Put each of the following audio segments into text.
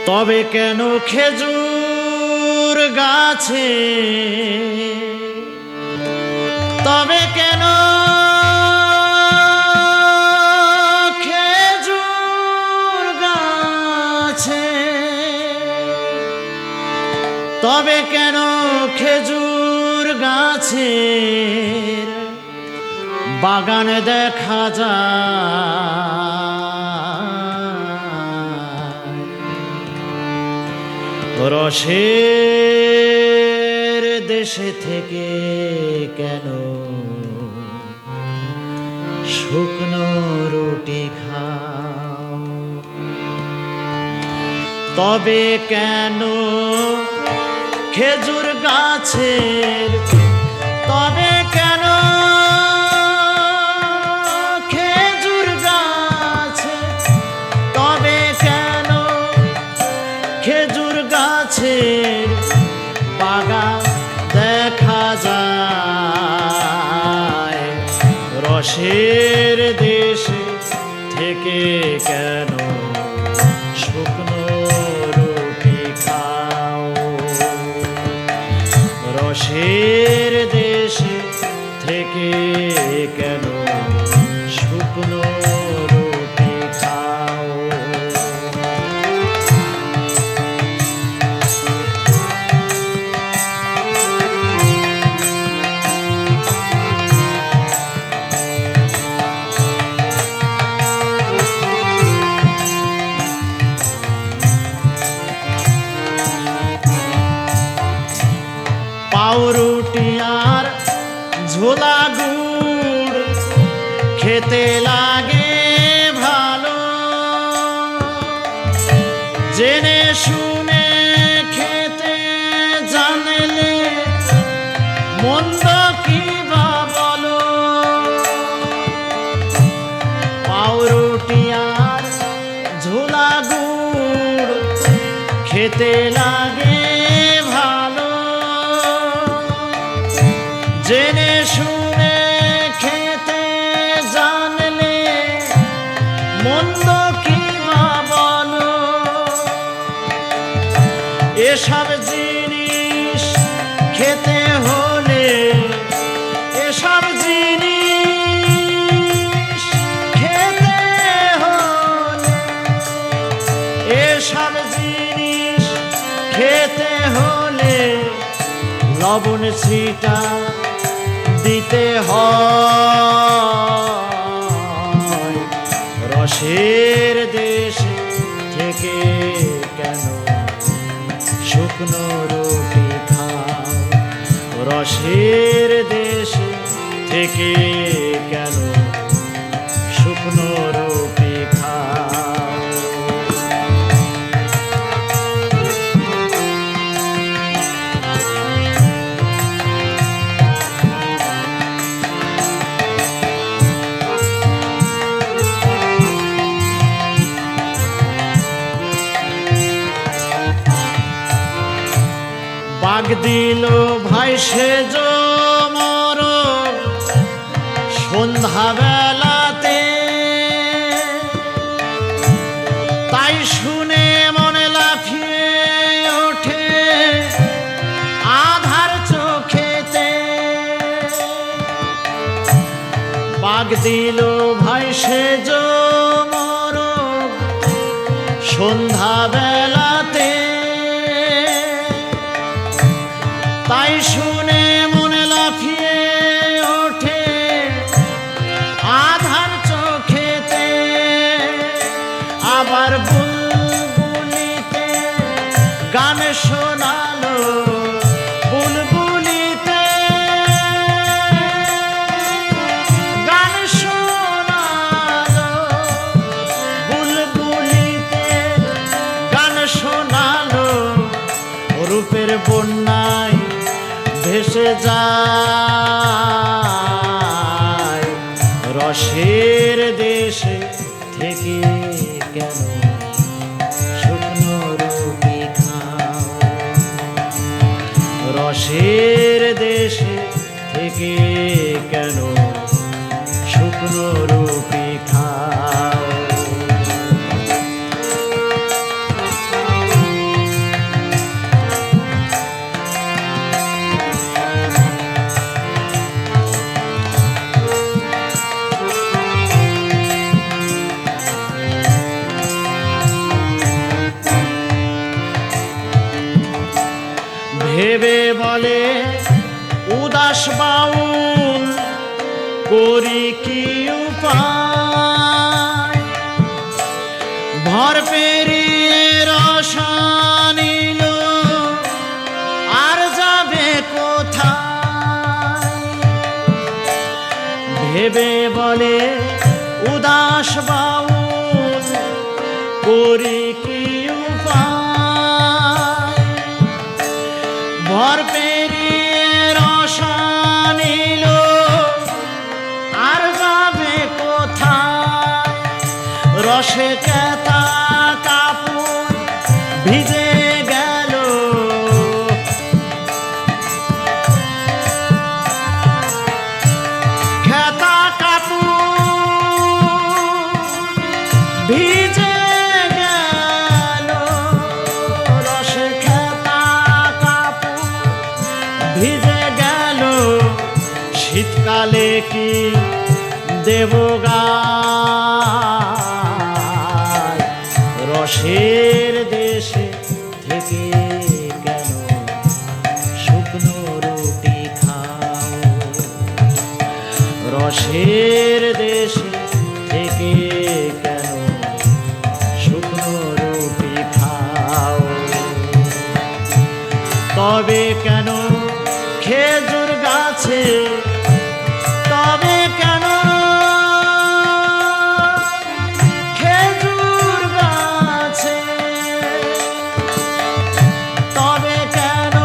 তবে কেন খেজুর গাছে, তবে কেন খেজুর গাছে, তবে কেন খেজুর গাছের বাগান দেখা যায়, রসের দেশে থেকে কেন শুকনো রুটি খাও, তবে কেন খেজুর গাছের, তবে কেন খেজুর গাছে, তবে কেন খেজুর গাছের বাগান দেখা যায়, রসের দেশে থেকে কেন শুকনো রুটি খাও, রসের দেশে থেকে কেন শুকনো রুটি খাও। পাউরুটি আর ঝোলা গুড় খেতে লাগে ভালো, জেনে শুনে খেতে জানলে মন্দ কি বা বলো, পাউরুটি আর ঝোলা গুড় খেতে লাগে ভালো, জেনে শুনে খেতে জানলে মন্দ কি বা বলো, এসব জিনিস খেতে হলে, এসব জিনিস খেতে হলে, এসব জিনিস খেতে হলে লবণ ছিটা দিতে হয়, রসের দেশে থেকে কেন শুকনো রুটি খাও, রসের দেশে থেকে কেন শুকনো রুটি খাও। বাগ দিল ভাই সেজ মরণ সন্ধ্যা বেলাতে, তাই শুনে মনে লাফিয়ে ওঠে আধার চোখেতে, বাগ দিল ভাই সেজ মরণ সন্ধ্যা বেলাতে, তাই শুনে মনে লাফিয়ে ওঠে আধার চোখেতে, আবার বুলবুলিতে গান শোনালো, বুলবুলিতে গান শোনালো, বুলবুলিতে গান শোনালো, রূপের বন্যায় ভেসে যায়, রসের দেশে থেকে কেন শুকনো রুটি খাও, রসের দেশে থেকে কেন শুকনো রুটি খাও। উদাস বাউল করি কি উপায়, ভর পেরিয়ে রসানিল আর যাবে কোথায়। ভেবে বলে উদাস বাউল করি কি উপায়, ভর পেরিয়ে রসানিল আর যাবে কোথায়। রসে কেতা কাপড় ভিজে গেল, খেতা কাপড় ভিজে গেল, রসে খেতা কাপড় ভিজে গেল। শীতকালে কি দেব গায়, রসের দেশে থেকে কেন শুকনো রুটি খাও। রসের দেশে থেকে কেন শুকনো রুটি খাও। তবে কেন খেজুর গাছে, তবে কেন খেজুর গাছে, তবে কেন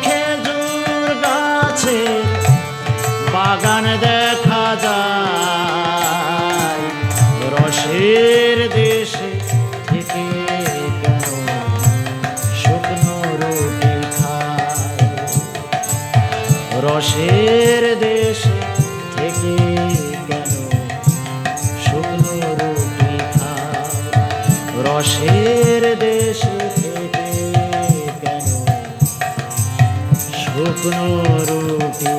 খেজুর গাছে বাগান দেখা যায়। রসের দেশে থেকে কেন শুকনো রুটি খায়। রসের দেশে থেকে কেন শুকনো রুটি খায়। রসের দেশে থেকে কেন শুকনো রুটি